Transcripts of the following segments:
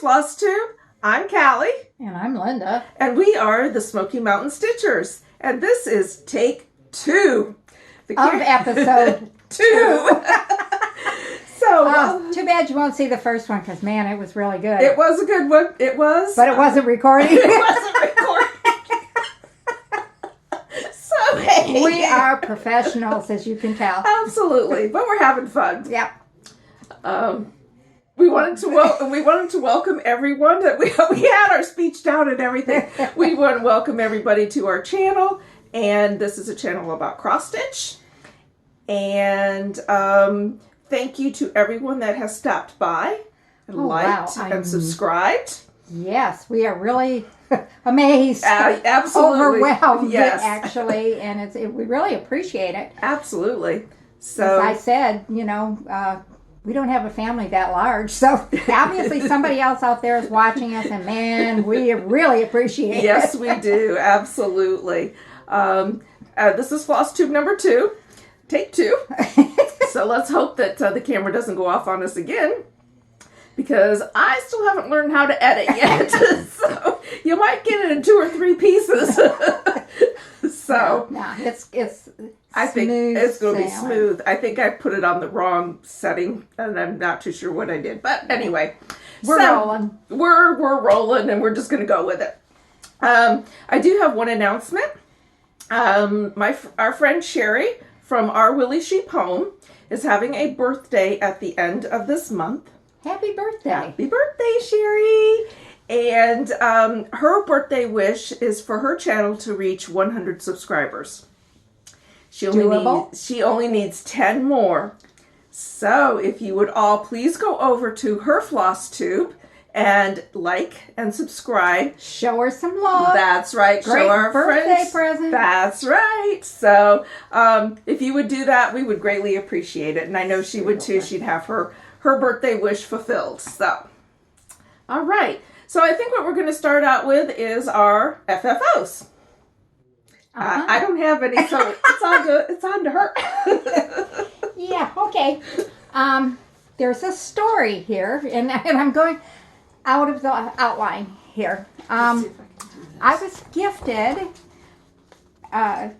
Flosstube. I'm Callie. And I'm Linda. And we are the Smoky Mountain Stitchers. And this is take 2. Of episode 2. So, too bad you won't see the first one because, man, it was really good. it was a good one. It was. But it wasn't recording. It wasn't recording. So, hey. We are professionals, as you can tell. Absolutely. But we're having fun. Yep. We wanted to welcome everyone. We had our speech down and everything. We want to welcome everybody to our channel, and this is a channel about cross stitch. And thank you to everyone that has stopped by and liked and subscribed. Yes, we are really amazed, absolutely, overwhelmed, actually, and we really appreciate it. Absolutely. So as I said, we don't have a family that large, so obviously somebody else out there is watching us, and man, we really appreciate it. Yes, we do. Absolutely. This is Flosstube number 2, take 2. So let's hope that the camera doesn't go off on us again, because I still haven't learned how to edit yet. So you might get it in 2 or 3 pieces. So no, it's I think it's going to be smooth. I think I put it on the wrong setting, and I'm not too sure what I did. But anyway, we're rolling. We're rolling, and we're just going to go with it. I do have one announcement. Our friend Sherry from Our Willie Sheep Home is having a birthday at the end of this month. Happy birthday! Happy birthday, Sherry! And her birthday wish is for her channel to reach 100 subscribers. She only needs 10 more. So if you would all please go over to her Flosstube and like and subscribe. Show her some love. That's right. Great show our birthday friends. present. That's right. So if you would do that, we would greatly appreciate it. And I know she would too. She'd have her birthday wish fulfilled. So, all right. So I think what we're going to start out with is our FFOs. I don't have any, so it's on to her. Yeah, okay. There's a story here, and I'm going out of the outline here. I was gifted, for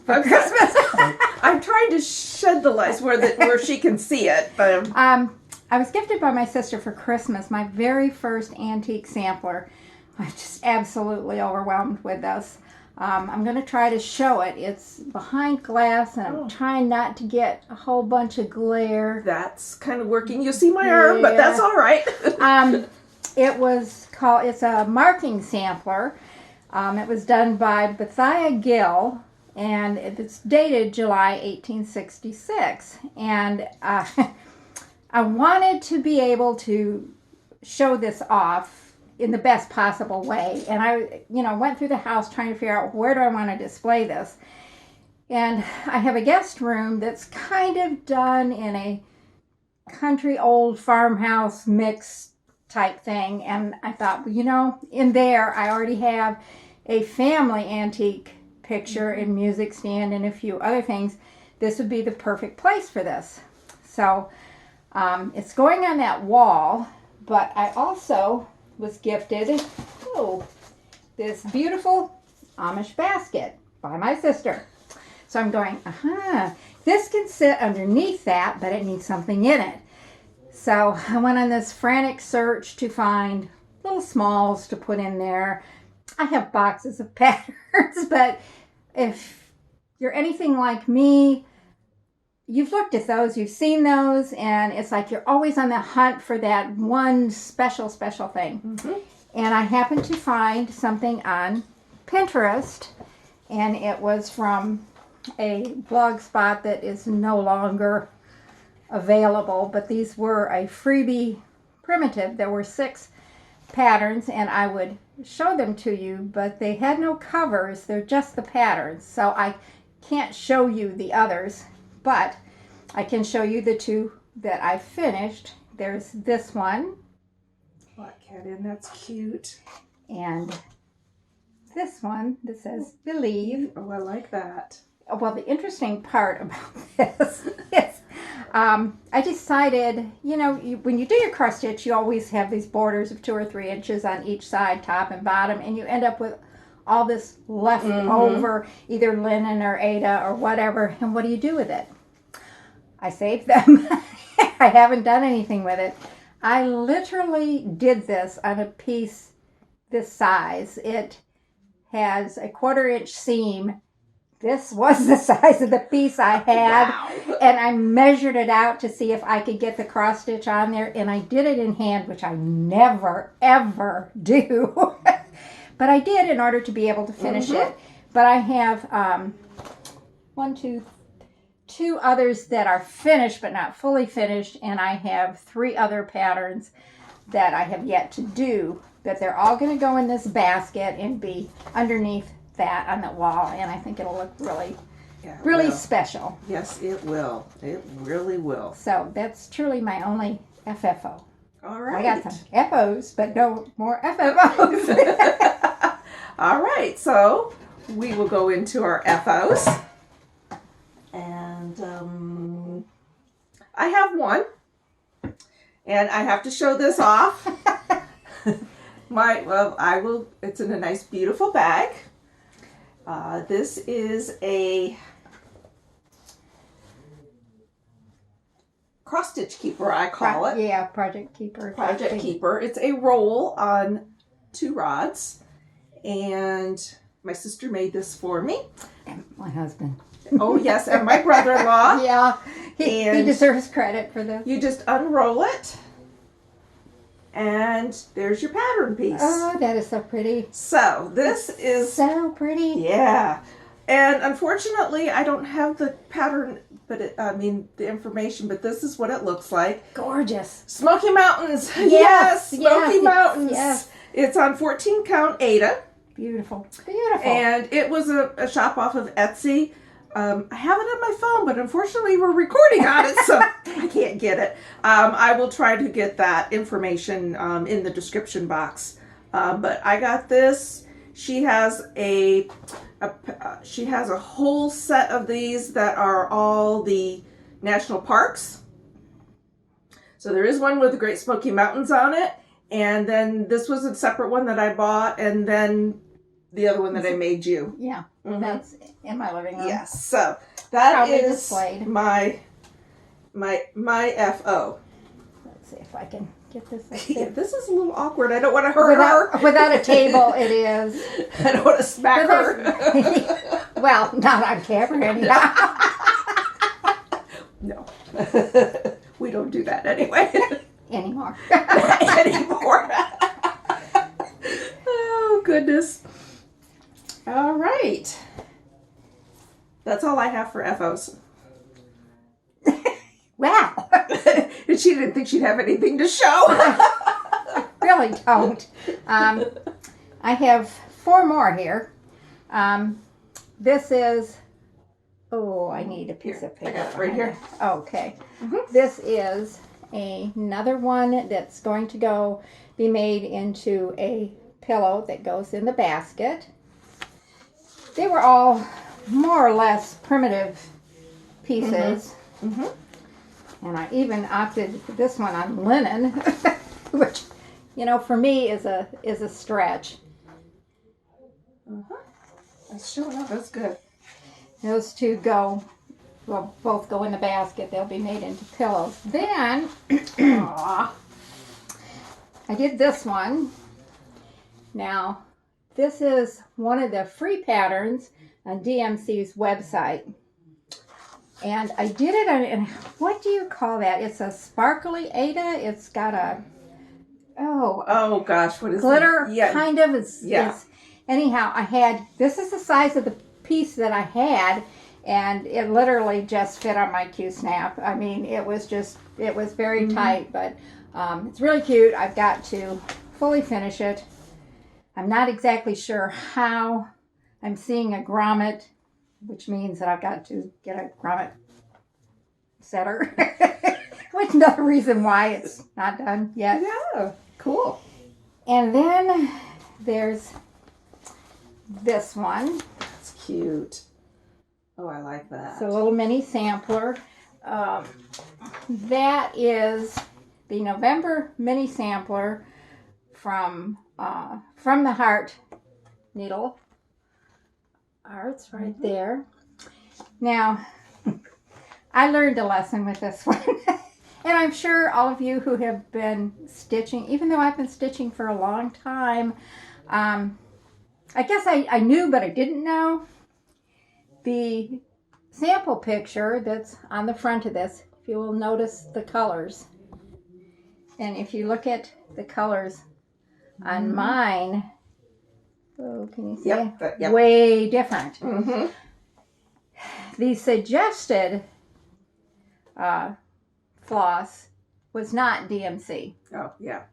Christmas. I'm trying to shed the lights where she can see it. But I was gifted by my sister for Christmas my very first antique sampler. I'm just absolutely overwhelmed with this. I'm going to try to show it. It's behind glass, and I'm trying not to get a whole bunch of glare. That's kind of working. You'll see my arm, but that's all right. It's a marking sampler. It was done by Bethia Gill, and it's dated July 1866. And I wanted to be able to show this off in the best possible way. And I, went through the house trying to figure out where do I want to display this. And I have a guest room that's kind of done in a country old farmhouse mix type thing. And I thought, in there I already have a family antique picture and music stand and a few other things. This would be the perfect place for this. So it's going on that wall, but I also was gifted this beautiful Amish basket by my sister. So I'm going, this can sit underneath that, but it needs something in it. So I went on this frantic search to find little smalls to put in there. I have boxes of patterns, but if you're anything like me, you've looked at those, you've seen those, and it's like you're always on the hunt for that one special thing. Mm-hmm. And I happened to find something on Pinterest, and it was from a blog spot that is no longer available, but these were a freebie primitive. There were 6 patterns, and I would show them to you, but they had no covers. They're just the patterns, so I can't show you the others. But I can show you the 2 that I finished. There's this one. Black cat in, that's cute. And this one that says Believe. Oh, I like that. Well, the interesting part about this is I decided, you know, when you do your cross stitch, you always have these borders of 2 or 3 inches on each side, top and bottom, and you end up with all this left over, either linen or Aida or whatever. And what do you do with it? I saved them. I haven't done anything with it. I literally did this on a piece this size. It has a 1/4 inch seam. This was the size of the piece I had. Wow. And I measured it out to see if I could get the cross stitch on there. And I did it in hand, which I never, ever do. But I did in order to be able to finish it. But I have two others that are finished but not fully finished. And I have 3 other patterns that I have yet to do. But they're all going to go in this basket and be underneath that on the wall, and I think it'll look really special. Yes, it will. It really will. So that's truly my only FFO. All right. I got some FOs, but no more FFOs. All right, so we will go into our FOs, and I have one, and I have to show this off. It's in a nice, beautiful bag. This is a cross stitch keeper, I call it. Yeah, project keeper. Project keeper. It's a roll on 2 rods, and my sister made this for me. And my husband. Oh yes, and my brother-in-law. Yeah, he deserves credit for this. You just unroll it, and there's your pattern piece. Oh, that is so pretty. So this is so pretty. Yeah, and unfortunately, I don't have the pattern, but the information. But this is what it looks like. Gorgeous. Smoky Mountains. Yes, Smoky Mountains. Yes. It's on 14 count Aida. Beautiful. Beautiful. And it was a shop off of Etsy. I have it on my phone, but unfortunately we're recording on it, so I can't get it. I will try to get that information in the description box. But I got this. She has a whole set of these that are all the national parks. So there is one with the Great Smoky Mountains on it, and then this was a separate one that I bought, and then the other one that I made you. Yeah, that's in my living room. Yes, so that Probably is displayed. my FO. Let's see if I can get this up Yeah, there. this is a little awkward. I don't want to hurt her. Without a table, it is. I don't want to smack her. Well, not on camera anyhow. No. We don't do that anyway. Anymore. Anymore. Oh, goodness. All right. That's all I have for FOs. Wow. And she didn't think she'd have anything to show. Really don't. I have 4 more here. This is, I need a piece of paper. Right here. Okay. This is another one that's going to be made into a pillow that goes in the basket. They were all more or less primitive pieces. And I even opted for this one on linen, which, for me is a stretch. That's showing up. That's good. Those 2 both go in the basket. They'll be made into pillows. Then, I did this one. Now, this is one of the free patterns on DMC's website. And I did it on, what do you call that? It's a sparkly Aida. It's got a, oh gosh, what is glitter it? Yeah. kind of. Anyhow, this is the size of the piece that I had, and it literally just fit on my Q-snap. I mean, it was very tight, but it's really cute. I've got to fully finish it. I'm not exactly sure how. I'm seeing a grommet, which means that I've got to get a grommet setter. Which is another reason why it's not done yet. Yeah, cool. And then there's this one. That's cute. Oh, I like that. It's a little mini sampler. that is the November mini sampler from the Heart needle. Art's right there. Now, I learned a lesson with this one. And I'm sure all of you who have been stitching, even though I've been stitching for a long time, I guess I knew, but I didn't know. The sample picture that's on the front of this, if you will notice the colors. And if you look at the colors on mine, oh, can you see? Yep. Way different. Mm-hmm. The suggested floss was not DMC. Oh, yeah.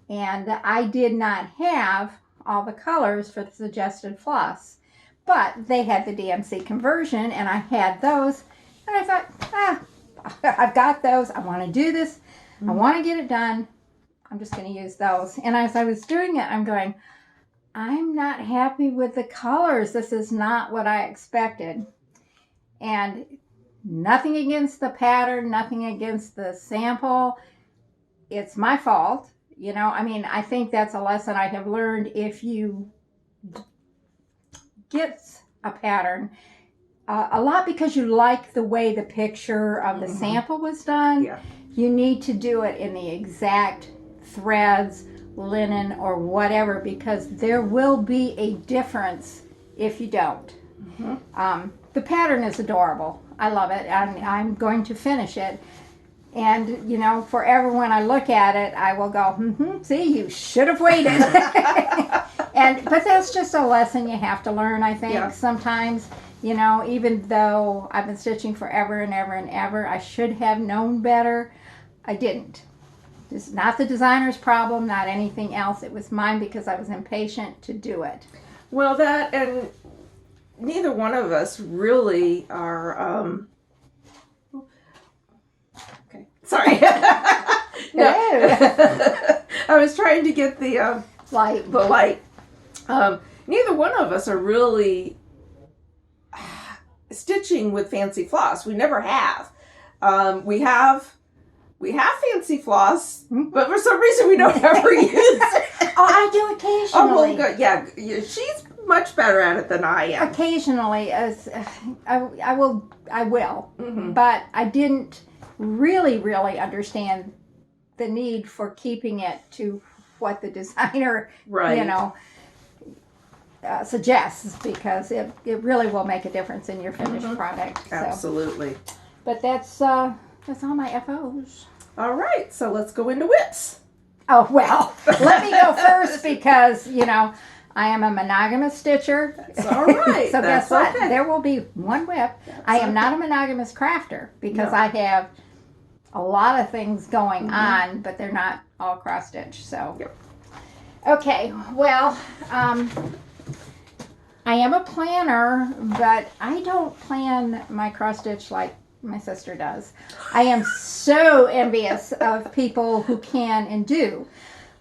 And I did not have all the colors for the suggested floss. But they had the DMC conversion, and I had those. And I thought, I've got those. I want to do this. I want to get it done. I'm just going to use those. And as I was doing it, I'm going, I'm not happy with the colors. This is not what I expected. And nothing against the pattern, nothing against the sample. It's my fault. You know, I mean, I think that's a lesson I have learned. If you get a pattern, a lot because you like the way the picture of the sample was done, you need to do it in the exact threads, linen, or whatever, because there will be a difference if you don't. The pattern is adorable. I love it. I'm going to finish it. And, you know, forever when I look at it, I will go, see, you should have waited. But that's just a lesson you have to learn, I think. Sometimes, you know, even though I've been stitching forever and ever and ever, I should have known better. I didn't. It's not the designer's problem, not anything else. It was mine because I was impatient to do it. Well, that, and neither one of us really are, okay, sorry. No. I was trying to get the Light. light. Neither one of us are really stitching with fancy floss. We never have. We have fancy floss, but for some reason we don't ever use it. Oh, I do occasionally. Oh, well, good. Yeah, she's much better at it than I am. Occasionally, as I will, but I didn't really understand the need for keeping it to what the designer, you know, suggests, because it really will make a difference in your finished product. So. Absolutely. But that's all my FOs. All right, so let's go into whips. Oh, well, let me go first because, you know, I am a monogamous stitcher. That's all right. So That's guess what? okay. There will be one whip. I am not a monogamous crafter because I have a lot of things going on, but they're not all cross stitch. So, okay, well, I am a planner, but I don't plan my cross stitch like my sister does. I am so envious of people who can and do.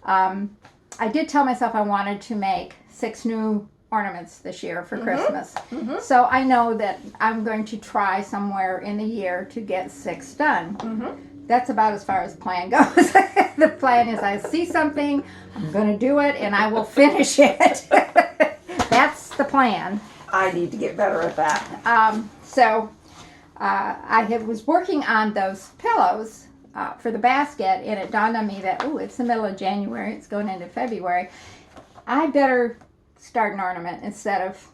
I did tell myself I wanted to make 6 new ornaments this year for Christmas. So I know that I'm going to try somewhere in the year to get 6 done. That's about as far as plan goes. The plan is I see something, I'm going to do it, and I will finish it. That's the plan. I need to get better at that. I was working on those pillows for the basket, and it dawned on me that, it's the middle of January, it's going into February. I better start an ornament instead of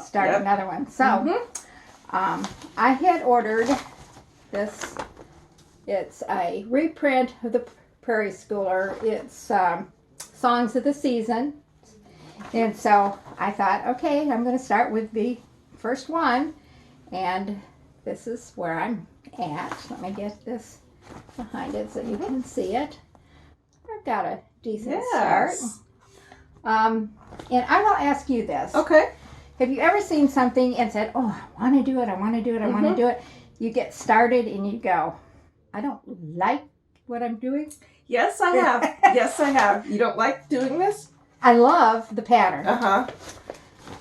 start another one. So I had ordered this. It's a reprint of the Prairie Schooler. It's Songs of the Season. And so I thought, okay, I'm going to start with the first one. And this is where I'm at. Let me get this behind it so you can see it. I've got a decent start. And I will ask you this. Okay. Have you ever seen something and said, I want to do it, I want to do it, I want to do it. You get started and you go, I don't like what I'm doing. Yes, I have. Yes, I have. You don't like doing this? I love the pattern.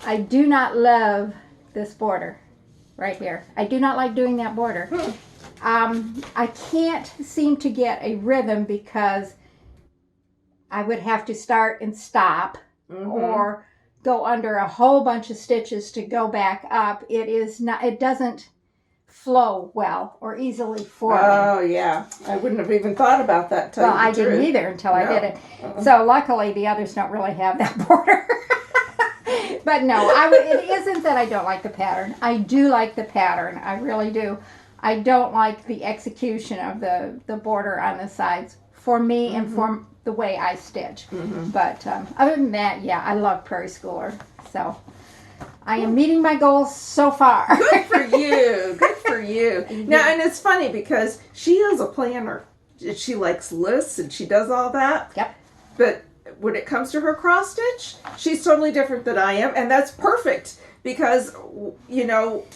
I do not love this border right here. I do not like doing that border. I can't seem to get a rhythm because I would have to start and stop or go under a whole bunch of stitches to go back up. It doesn't flow well or easily for me. Oh, yeah. I wouldn't have even thought about that. Well, I didn't either until I did it. So luckily the others don't really have that border. But no, it isn't that I don't like the pattern. I do like the pattern. I really do. I don't like the execution of the border on the sides for me and for the way I stitch. But other than that, yeah, I love Prairie Schooler. So I am meeting my goals so far. Good for you. Good for you. Now, and it's funny because she is a planner. She likes lists and she does all that. Yep. But when it comes to her cross stitch, she's totally different than I am. And that's perfect because, you know,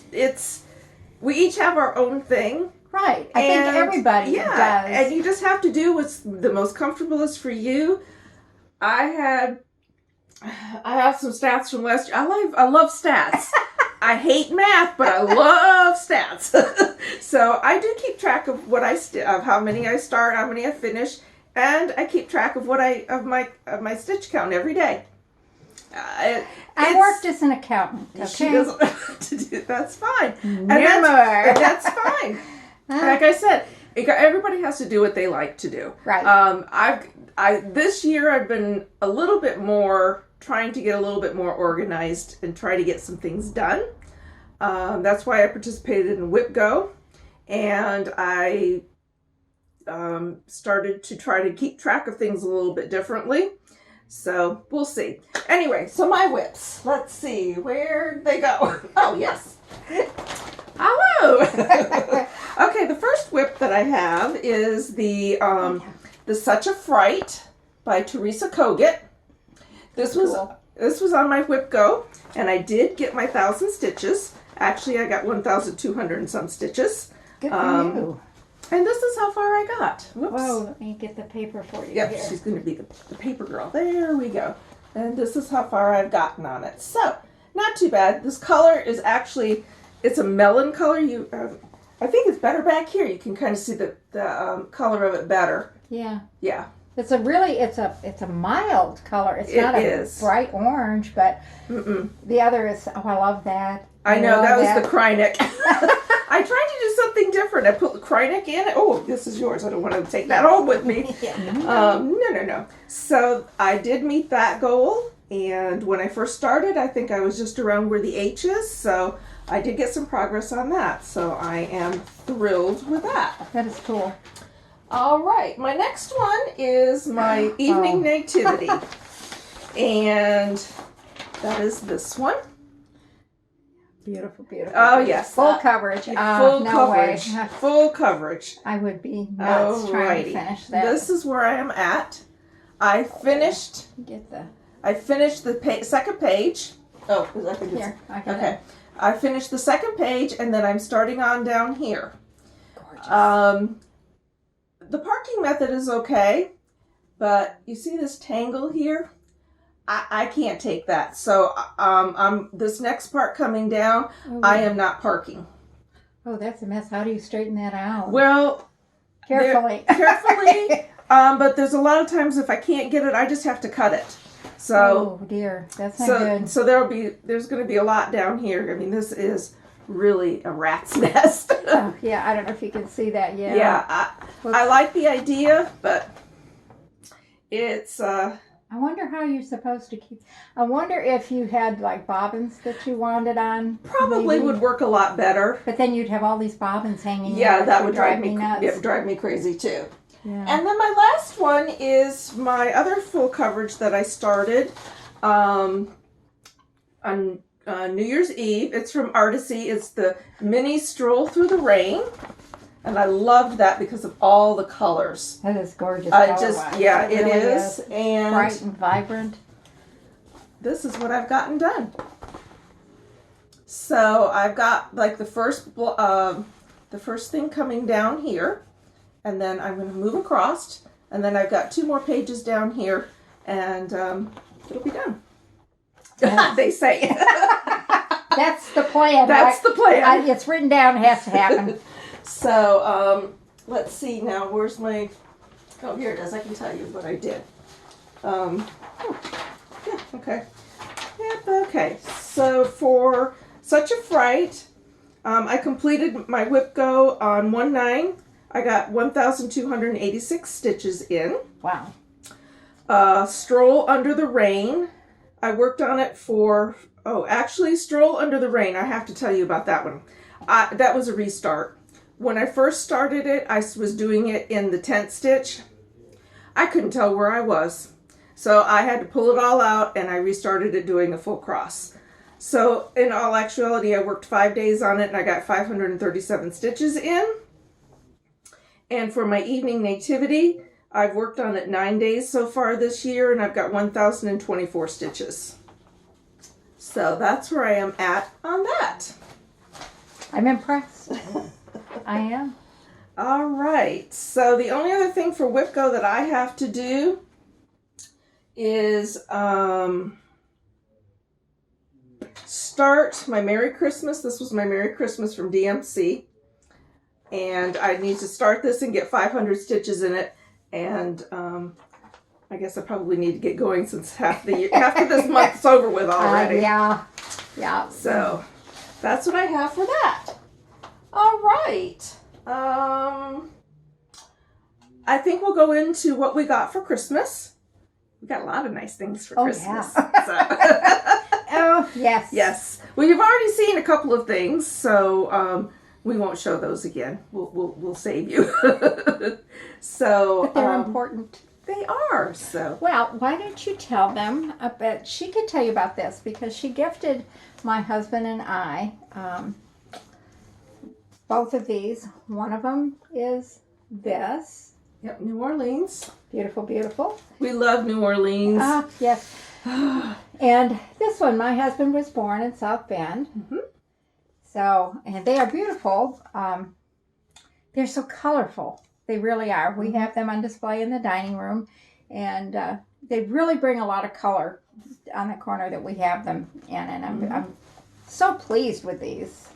we each have our own thing. Right. I think everybody does. And you just have to do what's the most comfortablest for you. I have some stats from last year. I love stats. I hate math, but I love stats. So I do keep track of of how many I start, how many I finish, and I keep track of my stitch count every day. I worked as an accountant. Okay? She doesn't have to do. That's fine. That's fine. Like I said, everybody has to do what they like to do. Right. This year I've been a little bit more trying to get a little bit more organized and try to get some things done. That's why I participated in Whip Go, and I started to try to keep track of things a little bit differently. So we'll see. Anyway, so my whips. Let's see, where'd they go? Oh, yes. Hello. Okay, the first whip that I have is the Such a Fright by Teresa Kogut. This was on my Whip Go, and I did get my 1,000 stitches. Actually, I got 1,200 and some stitches. Good for you. And this is how far I got. Whoops. Whoa, let me get the paper for you. Yep, here. she's going to be the paper girl. There we go. And this is how far I've gotten on it. So, not too bad. This color is actually, it's a melon color. I think it's better back here. You can kind of see the color of it better. Yeah. Yeah. It's a mild color. It's not a bright orange, but the other is, I love that. I know, that was the Krynick. I tried to do something different. I put the Krynick in it. Oh, this is yours. I don't want to take that home with me. No. So I did meet that goal. And when I first started, I think I was just around where the H is. So I did get some progress on that. So I am thrilled with that. That is cool. All right. My next one is my Evening Nativity. And that is this one. Beautiful, beautiful. Oh, yes. Full coverage. Full no coverage. way. Full coverage. I would be nuts trying to finish that. This is where I am at. I finished the second page. Oh, I think here. Okay. I finished the second page, and then I'm starting on down here. Gorgeous. The parking method is okay, but you see this tangle here? I can't take that. So this next part coming down, I am not parking. Oh, that's a mess. How do you straighten that out? Well, carefully. But there's a lot of times if I can't get it, I just have to cut it. So, oh dear, that's not good. So there's going to be a lot down here. I mean, this is really a rat's nest. Oh, yeah, I don't know if you can see that yet. Yeah, I like the idea, but it's. I wonder how you're supposed to keep. I wonder if you had like bobbins that you wound it on. Probably would work a lot better. But then you'd have all these bobbins hanging. Yeah, out, that would drive me nuts. It would drive me crazy too. Yeah. And then my last one is my other full coverage that I started on New Year's Eve. It's from Artisy. It's the mini stroll through the rain. And I loved that because of all the colors. That is gorgeous. It really is. And bright and vibrant. This is what I've gotten done. So I've got like the first thing coming down here, and then I'm going to move across, and then I've got 2 more pages down here, and it'll be done. Yes. They say. That's the plan. That's the plan. It's written down. It has to happen. So, let's see now. Where's my... Oh, here it is. I can tell you what I did. Yeah, okay. Yep, okay. So, for Such a Fright, I completed my whip go on 1/9. I got 1,286 stitches in. Wow. Stroll Under the Rain. I worked on it for... Oh, actually, Stroll Under the Rain. I have to tell you about that one. That was a restart. When I first started it, I was doing it in the 10th stitch. I couldn't tell where I was. So I had to pull it all out, and I restarted it doing a full cross. So in all actuality, I worked 5 days on it, and I got 537 stitches in. And for my evening nativity, I've worked on it 9 days so far this year, and I've got 1,024 stitches. So that's where I am at on that. I'm impressed. I am. All right. So the only other thing for whip go that I have to do is start my Merry Christmas. This was my Merry Christmas from DMC. And I need to start this and get 500 stitches in it. And I guess I probably need to get going since half of this month's over with already. Yeah. So that's what I have for that. All right. I think we'll go into what we got for Christmas. We got a lot of nice things for Christmas. Yeah. So. Oh, yes. Yes. Well, you've already seen a couple of things, so we won't show those again. We'll save you. So, but they're important. They are. So. Well, why don't you tell them? I bet she could tell you about this because she gifted my husband and I both of these. One of them is this. Yep, New Orleans. Beautiful, beautiful. We love New Orleans. Yes. And this one, my husband was born in South Bend. Mm-hmm. So, and they are beautiful. They're so colorful. They really are. We have them on display in the dining room, and they really bring a lot of color on the corner that we have them in. And I'm so pleased with these.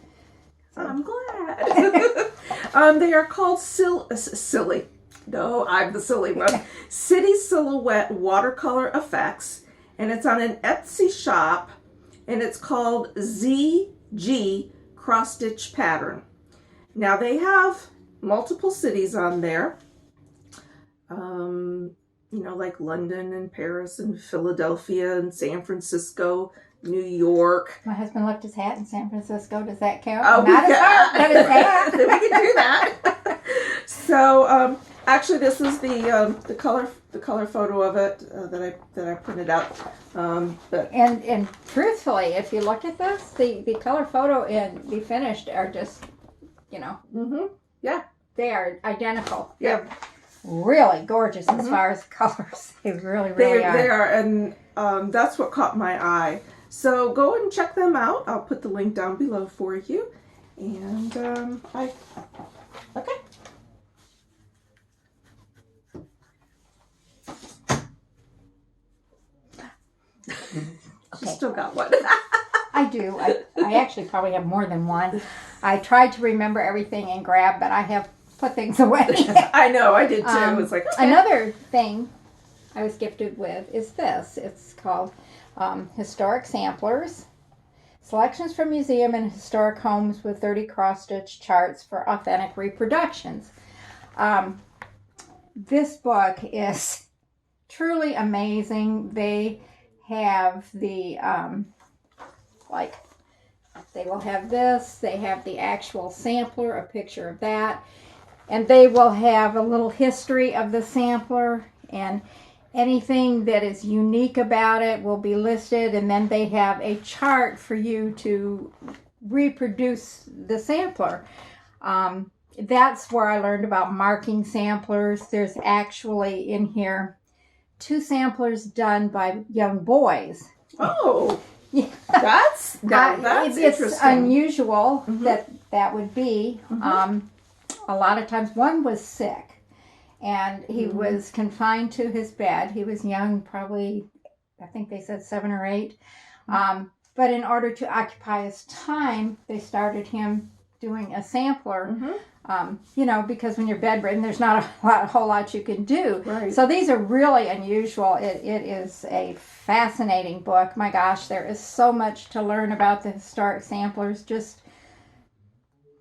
I'm glad. They are called Silly. No, I'm the silly one. City Silhouette Watercolor Effects. And it's on an Etsy shop. And it's called ZG Cross Stitch Pattern. Now they have multiple cities on there. Like London and Paris and Philadelphia and San Francisco, New York. My husband left his hat in San Francisco. Does that count? Oh, not his hat, but his hat. Then we can do that. So, actually, this is the color photo of it that I printed out. But and truthfully, if you look at this, the color photo and the finished are just, yeah, they are identical. Yeah. They're really gorgeous as far as colors. They really, really are. They are, and that's what caught my eye. So go and check them out. I'll put the link down below for you. And okay. You still got one. I do. I actually probably have more than one. I tried to remember everything and grab, but I have put things away. I know, I did too. It's like, okay. Another thing I was gifted with is this. It's called Historic Samplers. Selections from museum and historic homes with 30 cross-stitch charts for authentic reproductions. This book is truly amazing. They have the, they will have this. They have the actual sampler, a picture of that. And they will have a little history of the sampler, and anything that is unique about it will be listed. And then they have a chart for you to reproduce the sampler. That's where I learned about marking samplers. There's actually in here 2 samplers done by young boys. Oh, yeah. that's it's interesting. Unusual that would be. A lot of times, one was sick, and he was confined to his bed. He was young, probably, I think they said 7 or 8. But in order to occupy his time, they started him doing a sampler Because when you're bedridden, there's not a whole lot you can do. Right. So these are really unusual. It is a fascinating book. My gosh, there is so much to learn about the historic samplers. Just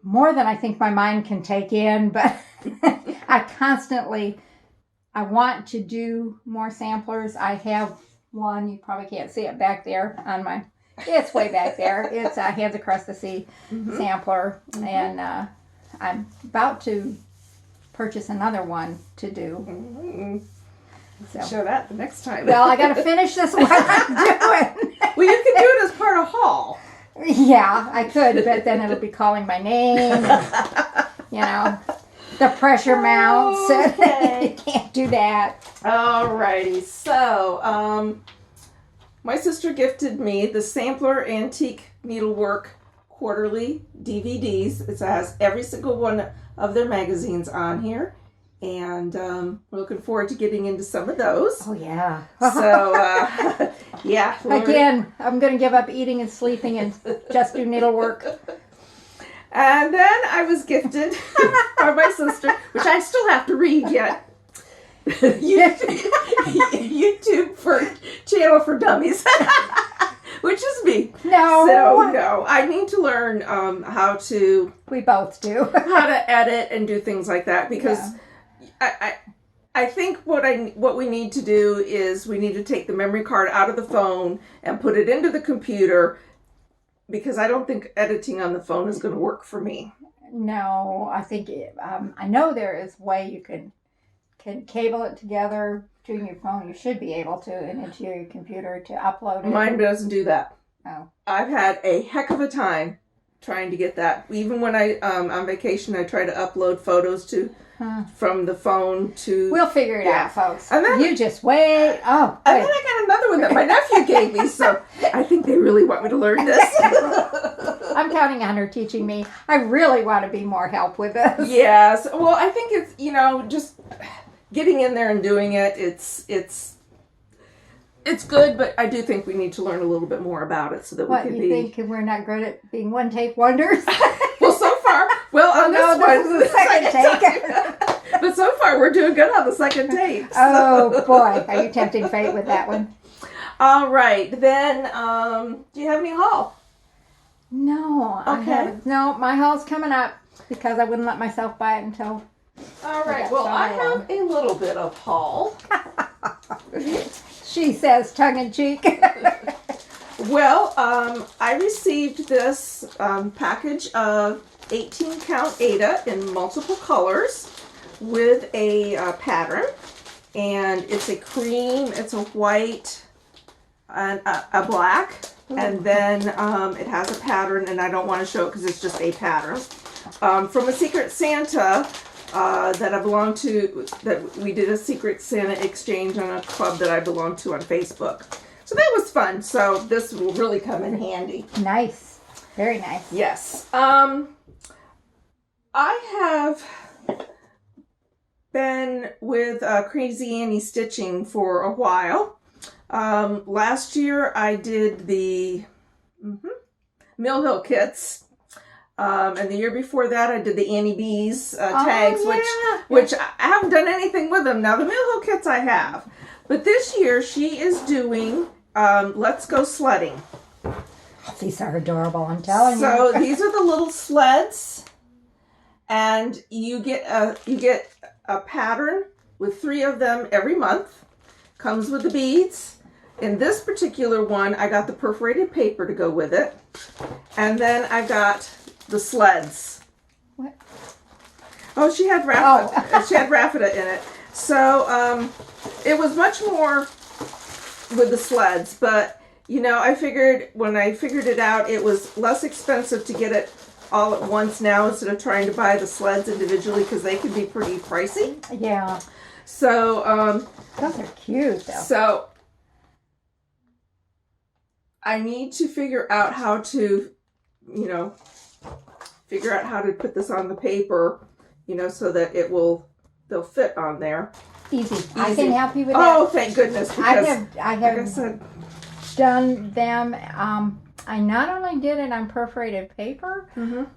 more than I think my mind can take in. But I want to do more samplers. I have one. You probably can't see it back there on my. It's way back there. It's a Hands Across the Sea sampler, and I'm about to purchase another one to do. So. Show that the next time. Well, I got to finish this one I'm doing. Well, you can do it as part of haul. Yeah, I could, but then it'll be calling my name. And, the pressure mounts. Okay. You can't do that. Alrighty. So, my sister gifted me the Sampler Antique Needlework Quarterly DVDs. It has every single one of their magazines on here. And we're looking forward to getting into some of those. Oh, yeah. So, yeah. Again, I'm going to give up eating and sleeping and just do needlework. And then I was gifted by my sister, which I still have to read yet. YouTube channel for dummies, which is me. No, I need to learn how to. We both do. How to edit and do things like that, because I think what we need to do is we need to take the memory card out of the phone and put it into the computer, because I don't think editing on the phone is going to work for me. No, I think I know there is a way you can cable it together to your phone. You should be able to, and into your computer to upload it. Mine doesn't do that. Oh. I've had a heck of a time trying to get that. Even when I on vacation, I try to upload photos from the phone to. We'll figure it out, folks. And then, you just wait. Oh, and then I got another one that my nephew gave me. So I think they really want me to learn this. I'm counting on her teaching me. I really want to be more help with this. Yes. Well, I think it's just getting in there and doing it. It's good, but I do think we need to learn a little bit more about it so that we can be. What, you think we're not good at being one-take wonders? Well, so far, on this is the second take. But so far, we're doing good on the second take. So. Oh, boy. Are you tempting fate with that one? All right. Then, do you have any haul? No. Okay. I haven't. No, my haul's coming up because I wouldn't let myself buy it until... All right. Well, I have a little bit of haul. She says, tongue-in-cheek. Well, I received this package of 18-count Ada in multiple colors with a pattern. And it's a cream, it's a white, and a black. And then it has a pattern, and I don't want to show it because it's just a pattern. From a Secret Santa that I belong to, that we did a Secret Santa exchange on a club that I belong to on Facebook. So that was fun. So this will really come in handy. Nice. Very nice. Yes. I have been with Crazy Annie Stitching for a while. Last year I did the Mill Hill kits. And the year before that, I did the Annie Bees tags, which I haven't done anything with them. Now, the Mill Hill kits I have. But this year, she is doing Let's Go Sledding. These are adorable, I'm telling you. So, these are the little sleds. And you get a pattern with 3 of them every month. Comes with the beads. In this particular one, I got the perforated paper to go with it. And then I got the sleds. What? Oh, she had She had Raffida in it. So it was much more with the sleds, but I figured when I figured it out, it was less expensive to get it all at once now instead of trying to buy the sleds individually because they can be pretty pricey. Yeah. So those are cute though. So I need to figure out how to, put this on the paper, so that they'll fit on there. Easy. I can help you with that. Oh, thank goodness. Because, I have done them. I not only did it on perforated paper,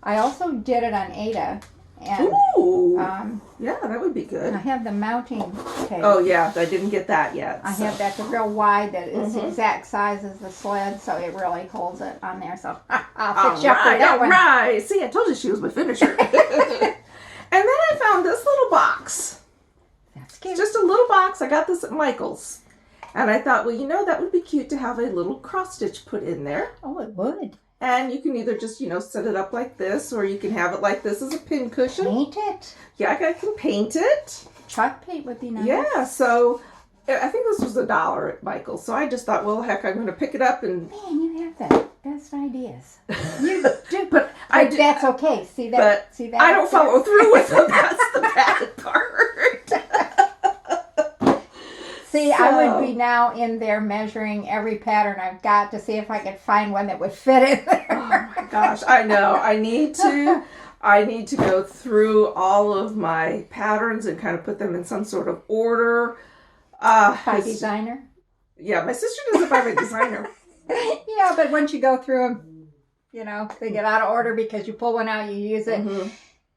I also did it on Ada. And Ooh. Yeah, that would be good. I have the mounting tape. Oh, yeah. I didn't get that yet. I have that real wide that is the exact size as the sled, so it really holds it on there. So I'll fix you up for that one. All right. See, I told you she was my finisher. And then I found this little box. That's cute. Just a little box. I got this at Michael's. And I thought, well, you know, that would be cute to have a little cross stitch put in there. Oh, it would. And you can either just, you know, set it up like this, or you can have it like this as a pin cushion. Paint it. Yeah, I can paint it. Chalk paint would be nice. Yeah, so I think this was $1 at Michael's. So I just thought, well, heck, I'm going to pick it up and... Man, you have the best ideas. You do, but that's okay. See that? But See that? I don't follow through with them. That's the bad part. See, I would be now in there measuring every pattern I've got to see if I could find one that would fit in there. Oh my gosh, I know. I need to go through all of my patterns and kind of put them in some sort of order. By designer? Yeah, my sister does it by my designer. Yeah, but once you go through them, you know, they get out of order because you pull one out, you use it. Mm-hmm.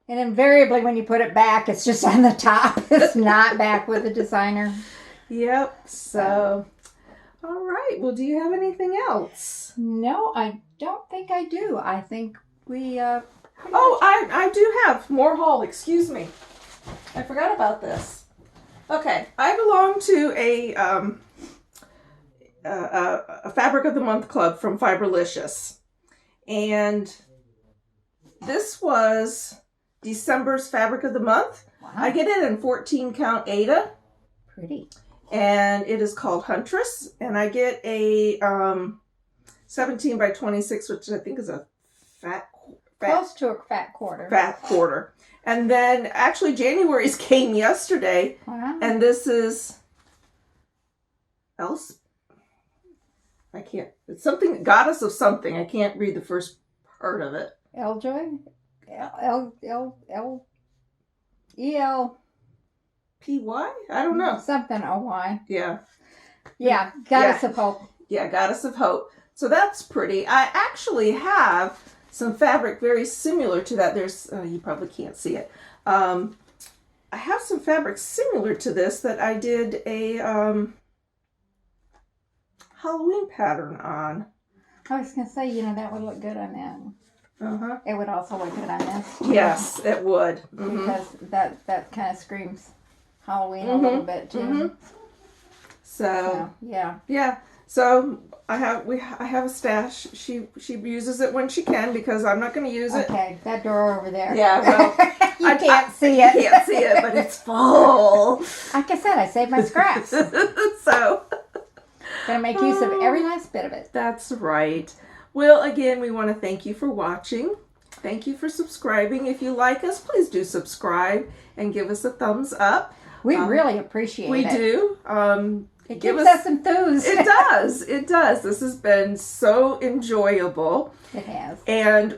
And invariably when you put it back, it's just on the top. It's not back with the designer. Yep. So, all right. Well, do you have anything else? No, I don't think I do. I think we... I do have more haul. Excuse me. I forgot about this. Okay. I belong to a Fabric of the Month club from Fiberlicious. And this was December's Fabric of the Month. Wow. I get it in 14 count Aida. Pretty. And it is called Huntress. And I get a 17 by 26, which I think is a close to a fat quarter. Fat quarter. And then actually January's came yesterday. Wow. And this is it's something, goddess of something. I can't read the first part of it. Eljoy? E-L... P-Y? I don't know. Something O-Y. Yeah. Yeah, Goddess of Hope. Yeah, Goddess of Hope. So that's pretty. I actually have some fabric very similar to that. There's, you probably can't see it. I have some fabric similar to this that I did a Halloween pattern on. I was going to say, you know, that would look good on that. Uh-huh. It would also look good on this. Yes, it would. Mm-hmm. Because that kind of screams Halloween a little bit too. Mm-hmm. So yeah. Yeah. So I have a stash. She uses it when she can because I'm not going to use it. Okay, that door over there. Yeah, well, you can't see it. You can't see it, but it's full. Like I said, I saved my scraps. So gonna make use of every last bit of it. That's right. Well, again, we want to thank you for watching. Thank you for subscribing. If you like us, please do subscribe and give us a thumbs up. We really appreciate it. We do. It gives us enthused. It does. It does. This has been so enjoyable. It has. And